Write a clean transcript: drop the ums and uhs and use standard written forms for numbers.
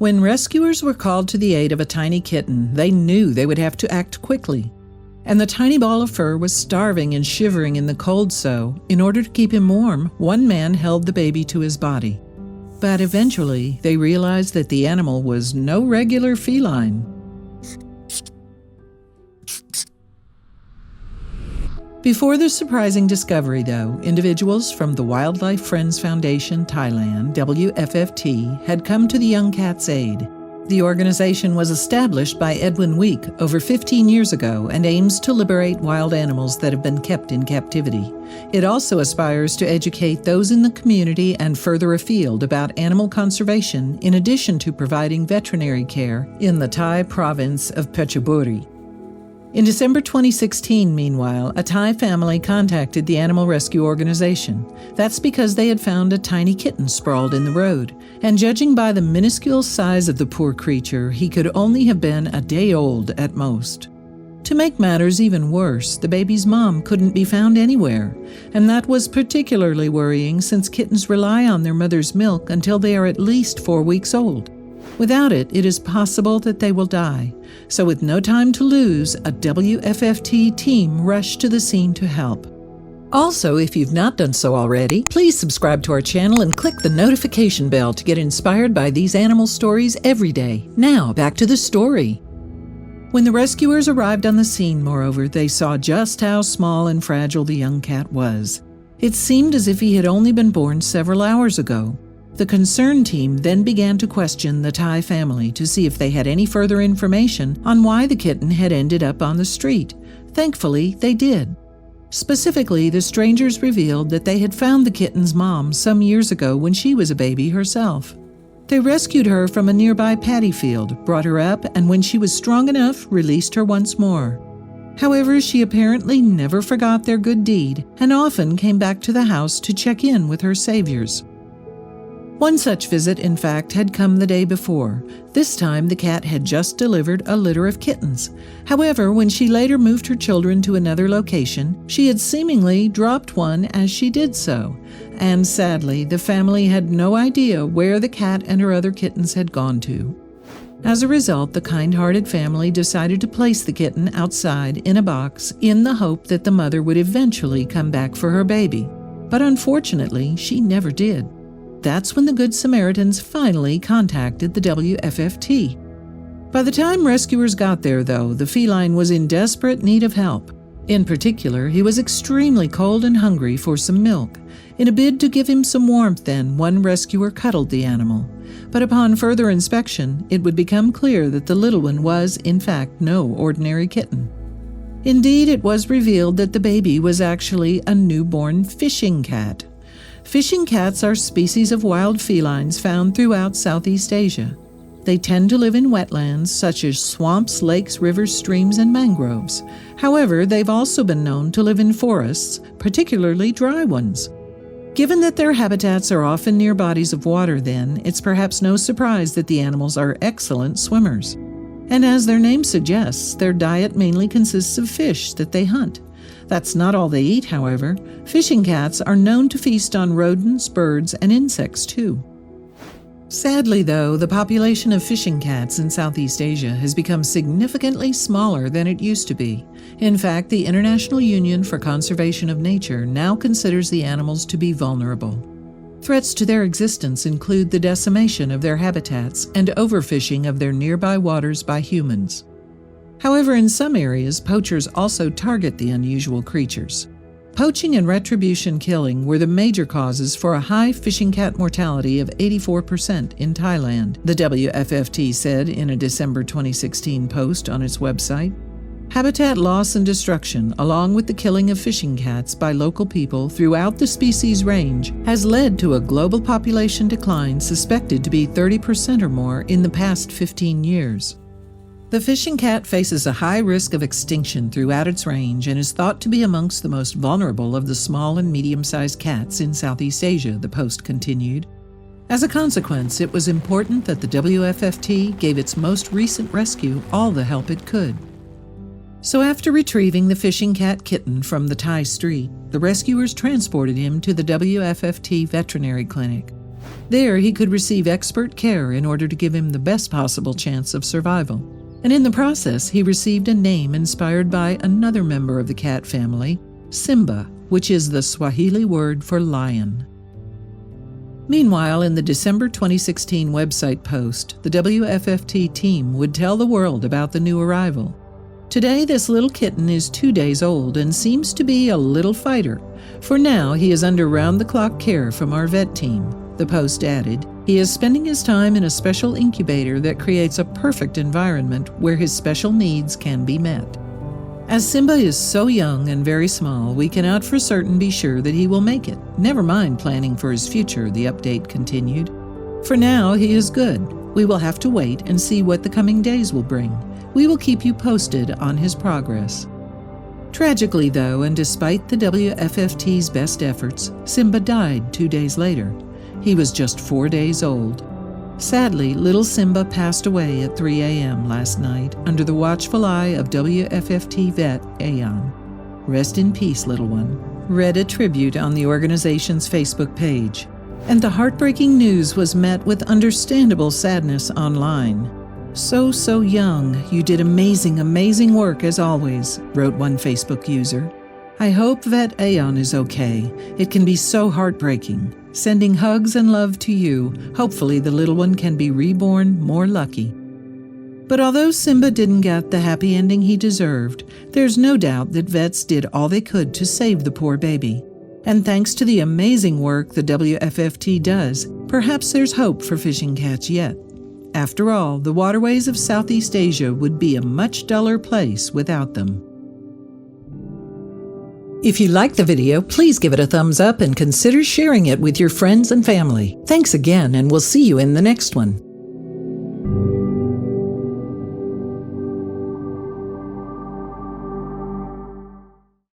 When rescuers were called to the aid of a tiny kitten, they knew they would have to act quickly. And the tiny ball of fur was starving and shivering in the cold, so, in order to keep him warm, one man held the baby to his body. But eventually, they realized that the animal was no regular feline. Before the surprising discovery, though, individuals from the Wildlife Friends Foundation Thailand, WFFT, had come to the young cat's aid. The organization was established by Edwin Wiek over 15 years ago and aims to liberate wild animals that have been kept in captivity. It also aspires to educate those in the community and further afield about animal conservation, in addition to providing veterinary care in the Thai province of Phetchaburi. In December 2016, meanwhile, a Thai family contacted the animal rescue organization. That's because they had found a tiny kitten sprawled in the road, and judging by the minuscule size of the poor creature, he could only have been a day old at most. To make matters even worse, the baby's mom couldn't be found anywhere, and that was particularly worrying since kittens rely on their mother's milk until they are at least 4 weeks old. Without it, it is possible that they will die. So with no time to lose, a WFFT team rushed to the scene to help. Also, if you've not done so already, please subscribe to our channel and click the notification bell to get inspired by these animal stories every day. Now, back to the story. When the rescuers arrived on the scene, moreover, they saw just how small and fragile the young cat was. It seemed as if he had only been born several hours ago. The concerned team then began to question the Thai family to see if they had any further information on why the kitten had ended up on the street. Thankfully, they did. Specifically, the strangers revealed that they had found the kitten's mom some years ago when she was a baby herself. They rescued her from a nearby paddy field, brought her up, and when she was strong enough, released her once more. However, she apparently never forgot their good deed and often came back to the house to check in with her saviors. One such visit, in fact, had come the day before. This time, the cat had just delivered a litter of kittens. However, when she later moved her children to another location, she had seemingly dropped one as she did so. And sadly, the family had no idea where the cat and her other kittens had gone to. As a result, the kind-hearted family decided to place the kitten outside in a box in the hope that the mother would eventually come back for her baby. But unfortunately, she never did. That's when the Good Samaritans finally contacted the WFFT. By the time rescuers got there, though, the feline was in desperate need of help. In particular, he was extremely cold and hungry for some milk. In a bid to give him some warmth, then, one rescuer cuddled the animal. But upon further inspection, it would become clear that the little one was, in fact, no ordinary kitten. Indeed, it was revealed that the baby was actually a newborn fishing cat. Fishing cats are species of wild felines found throughout Southeast Asia. They tend to live in wetlands such as swamps, lakes, rivers, streams, and mangroves. However, they've also been known to live in forests, particularly dry ones. Given that their habitats are often near bodies of water, then, it's perhaps no surprise that the animals are excellent swimmers. And as their name suggests, their diet mainly consists of fish that they hunt. That's not all they eat, however. Fishing cats are known to feast on rodents, birds, and insects, too. Sadly, though, the population of fishing cats in Southeast Asia has become significantly smaller than it used to be. In fact, the International Union for Conservation of Nature now considers the animals to be vulnerable. Threats to their existence include the decimation of their habitats and overfishing of their nearby waters by humans. However, in some areas, poachers also target the unusual creatures. Poaching and retribution killing were the major causes for a high fishing cat mortality of 84% in Thailand, the WFFT said in a December 2016 post on its website. Habitat loss and destruction, along with the killing of fishing cats by local people throughout the species range, has led to a global population decline suspected to be 30% or more in the past 15 years. The fishing cat faces a high risk of extinction throughout its range and is thought to be amongst the most vulnerable of the small and medium-sized cats in Southeast Asia, the post continued. As a consequence, it was important that the WFFT gave its most recent rescue all the help it could. So after retrieving the fishing cat Kitten from the Thai street, the rescuers transported him to the WFFT veterinary clinic. There, he could receive expert care in order to give him the best possible chance of survival. And in the process, he received a name inspired by another member of the cat family, Simba, which is the Swahili word for lion. Meanwhile, in the December 2016 website post, the WFFT team would tell the world about the new arrival. Today, this little kitten is 2 days old and seems to be a little fighter. For now, he is under round-the-clock care from our vet team. The post added, he is spending his time in a special incubator that creates a perfect environment where his special needs can be met. As Simba is so young and very small, we cannot for certain be sure that he will make it. Never mind planning for his future, the update continued. For now, he is good. We will have to wait and see what the coming days will bring. We will keep you posted on his progress. Tragically, though, and despite the WFFT's best efforts, Simba died 2 days later. He was just 4 days old. Sadly, little Simba passed away at 3 a.m. last night under the watchful eye of WFFT vet Ayan. Rest in peace, little one. Read a tribute on the organization's Facebook page. And the heartbreaking news was met with understandable sadness online. So young, you did amazing work as always, wrote one Facebook user. I hope Vet Aeon is okay. It can be so heartbreaking. Sending hugs and love to you. Hopefully the little one can be reborn more lucky. But although Simba didn't get the happy ending he deserved, there's no doubt that vets did all they could to save the poor baby. And thanks to the amazing work the WFFT does, perhaps there's hope for fishing cats yet. After all, the waterways of Southeast Asia would be a much duller place without them. If you liked the video, please give it a thumbs up and consider sharing it with your friends and family. Thanks again, and we'll see you in the next one.